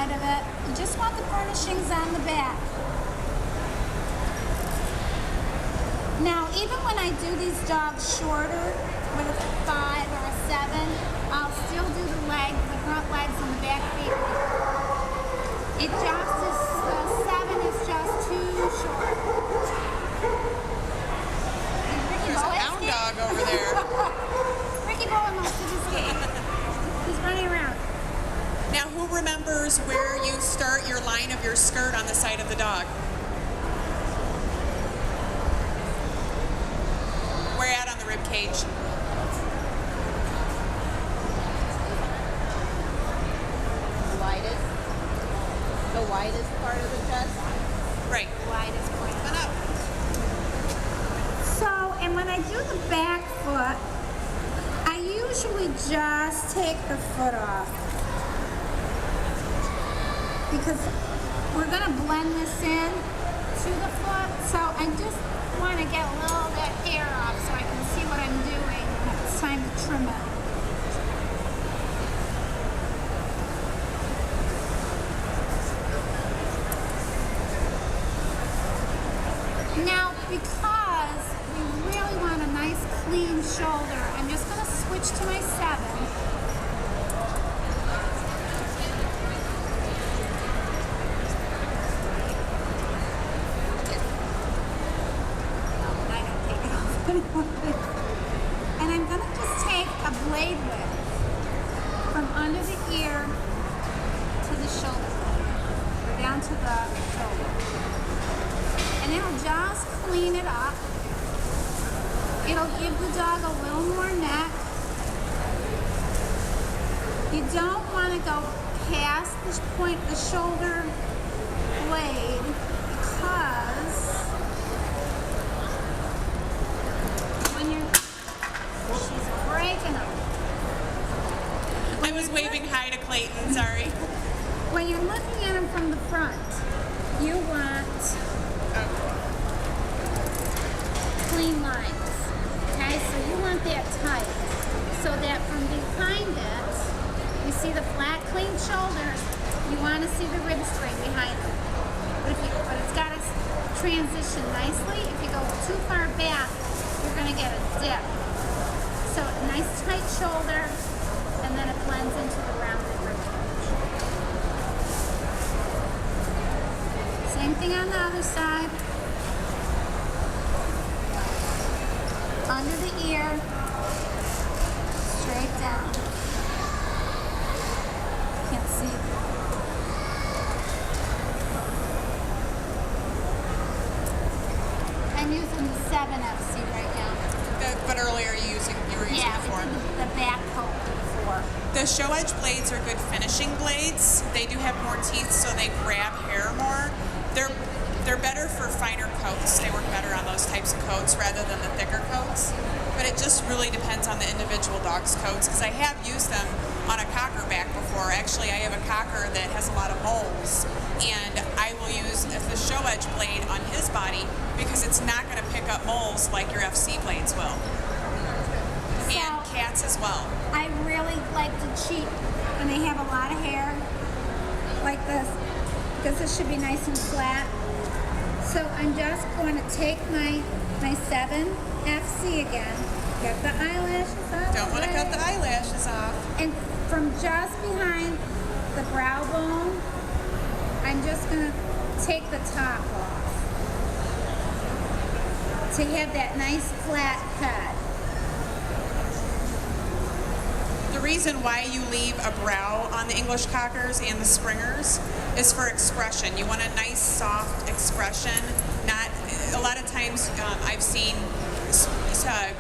side of it. You just want the furnishings on the back. Now, even when I do these dogs shorter, with a 5 or a 7, I'll still do the legs, the front legs and the back feet. It just is, the 7 is just too short. There's a hound dog over there. Ricky Bowen most of his game. He's running around. Now, who remembers where you start your line of your skirt on the side of the dog? Where at on the rib cage? The widest part of the chest. Right. Widest point. Come up. So, and when I do the back foot, I usually just take the foot off. Because we're going to blend this in to the foot. So I just want to get a little of that hair off so I can see what I'm doing when it's time to trim it. Now, because we really want a nice clean shoulder, I'm just going to switch to my 7. And I'm going to just take a blade width from under the ear to the shoulder blade, or down to the shoulder. And it'll just clean it up. It'll give the dog a little more neck. You don't want to go past this point, the shoulder blade, because she's breaking them. I was waving hi to Clayton, sorry. When you're looking at them from the front, you want clean lines. Okay, so you want that tight. So that from behind it, you see the flat, clean shoulders, you want to see the rib string behind them. But it's got to transition nicely. If you go too far back, you're going to get a dip. So a nice tight shoulder, and then it blends into the rounded rib cage. Same thing on the other side. Under the ear, straight down. Can't see. I'm using the 7FC right now. But earlier you were using the 4. The back coat before. The show edge blades are good finishing blades. They do have more teeth, so they grab hair more. They're better for finer coats. They work better on those types of coats rather than the thicker coats. But it just really depends on the individual dog's coats, because I have used them on a cocker back before. Actually, I have a cocker that has a lot of moles, and I will use the show edge blade on his body because it's not going to pick up moles like your FC blades will. And cats as well. I really like to cheat when they have a lot of hair like this, because this should be nice and flat. So I'm just going to take my 7FC again, get the eyelashes off. Don't want to cut the eyelashes off. And from just behind the brow bone, I'm just going to take the top off to have that nice flat head. The reason why you leave a brow on the English Cockers and the Springers is for expression. You want a nice, soft expression. Not a lot of times I've seen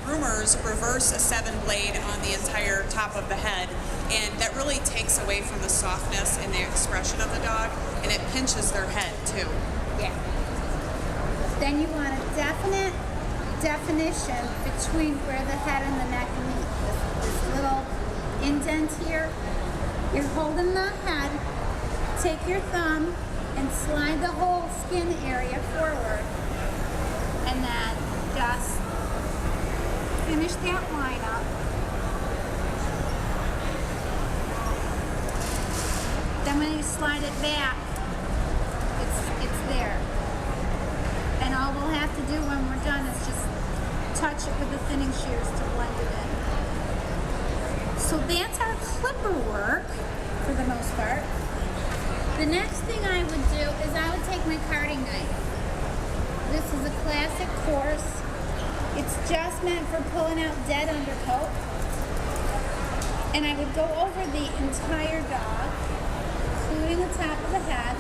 groomers reverse a 7 blade on the entire top of the head, and that really takes away from the softness and the expression of the dog, and it pinches their head too. Yeah. Then you want a definite definition between where the head and the neck meet. This little indent here. You're holding the head. Take your thumb and slide the whole skin area forward, and then just finish that line up. Then then when you slide it back, it's there. And all we'll have to do when we're done is just touch it with the thinning shears to blend it in. So that's our clipper work for the most part. The next thing I would do is I would take my carding knife. This is a classic coarse. It's just meant for pulling out dead undercoat. And I would go over the entire dog, including the top of the head.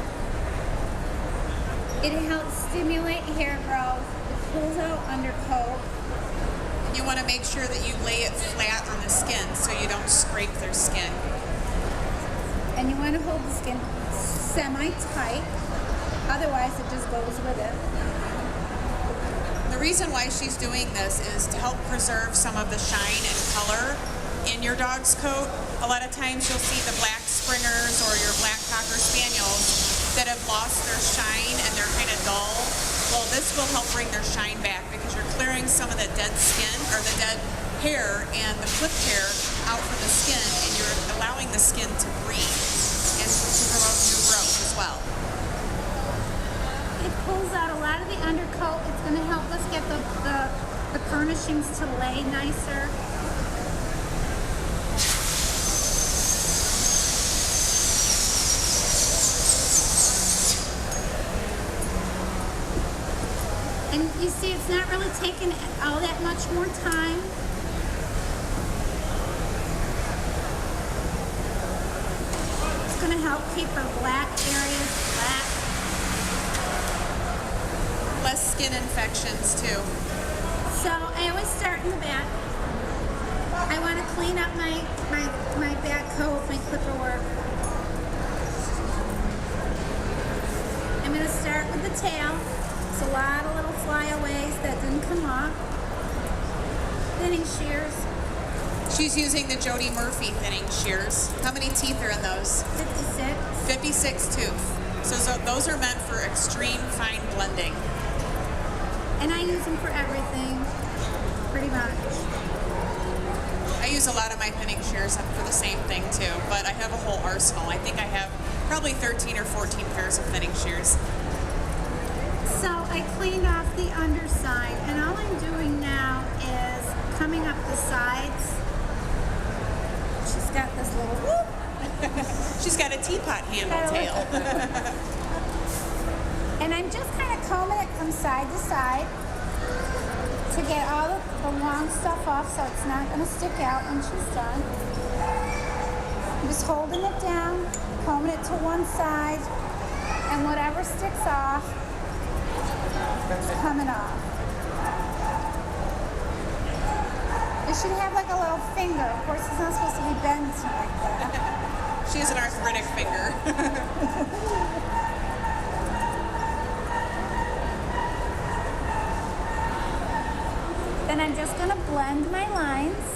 It helps stimulate hair growth. It pulls out undercoat. You want to make sure that you lay it flat on the skin so you don't scrape their skin. And you want to hold the skin semi-tight. Otherwise, it just goes with it. The reason why she's doing this is to help preserve some of the shine and color in your dog's coat. A lot of times you'll see the black springers or your black cocker spaniels that have lost their shine and they're kind of dull. Well, this will help bring their shine back because you're clearing some of the dead skin or the dead hair and the clipped hair out from the skin, and you're allowing the skin to breathe and to promote new growth as well. It pulls out a lot of the undercoat. It's going to help us get the furnishings to lay nicer. And you see, it's not really taking all that much more time. It's going to help keep our black areas black. Less skin infections too. So I always start in the back. I want to clean up my back coat, my clipper work. I'm going to start with the tail. It's a lot of little flyaways that didn't come off. Thinning shears. She's using the Jody Murphy thinning shears. How many teeth are in those? 56. 56 tooth. So those are meant for extreme fine blending. And I use them for everything, pretty much. I use a lot of my thinning shears for the same thing too, but I have a whole arsenal. I think I have probably 13 or 14 pairs of thinning shears. So I cleaned off the underside, and all I'm doing now is coming up the sides. She's got this little whoop. She's got a teapot handle tail. And I'm just kind of combing it from side to side to get all the long stuff off so it's not going to stick out when she's done. I'm just holding it down, combing it to one side, and whatever sticks off is coming off. It should have like a little finger. Of course, it's not supposed to be bent like that. She has an arthritic finger. Then I'm just going to blend my lines.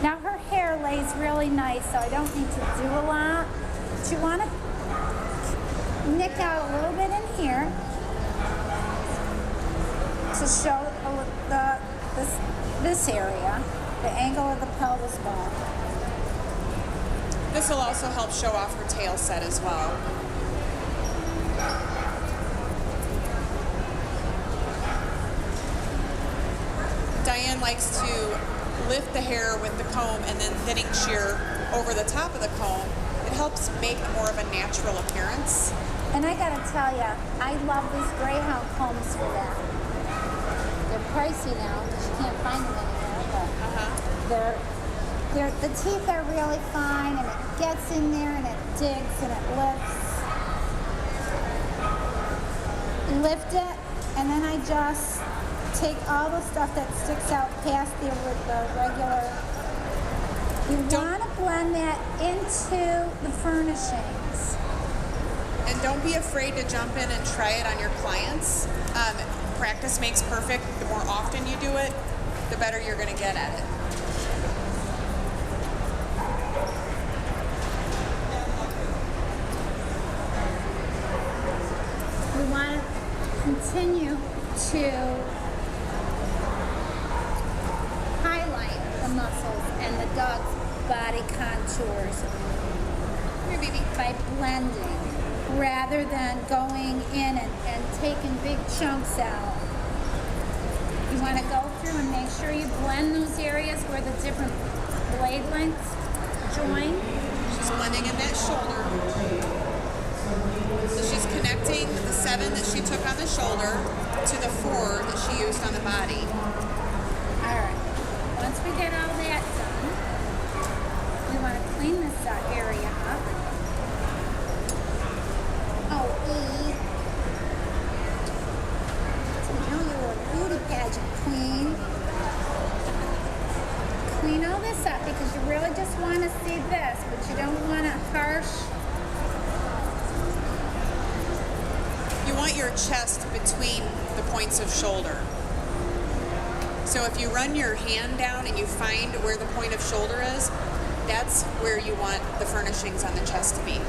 Now her hair lays really nice, so I don't need to do a lot. But you want to nick out a little bit in here to show this area, the angle of the pelvis bone. This will also help show off her tail set as well. Diane likes to lift the hair with the comb and then thinning shear over the top of the comb. It helps make more of a natural appearance. And I gotta tell you, I love these Greyhound combs for that. They're pricey now because you can't find them anymore, but the teeth are really fine, and it gets in there and it digs and it lifts. Lift it, and then I just take all the stuff that sticks out past the regular. You want to blend that into the furnishings. And don't be afraid to jump in and try it on your clients. Practice makes perfect. The more often you do it, the better you're going to get at it. We want to continue to highlight the muscles and the dog's body contours. here, baby. by blending rather than going in and taking big chunks out. You want to go through and make sure you blend those areas where the different blade lengths join. She's blending in that shoulder. So she's connecting the 7 that she took on the shoulder to the 4 that she used on the body. Alright, once we get all that done, we want to clean this area up. Oh, E. So you know you're a beauty pageant queen. Clean all this up because you really just want to see this, but you don't want a harsh. You want your chest between the points of shoulder. So if you run your hand down and you find where the point of shoulder is, that's where you want the furnishings on the chest to be.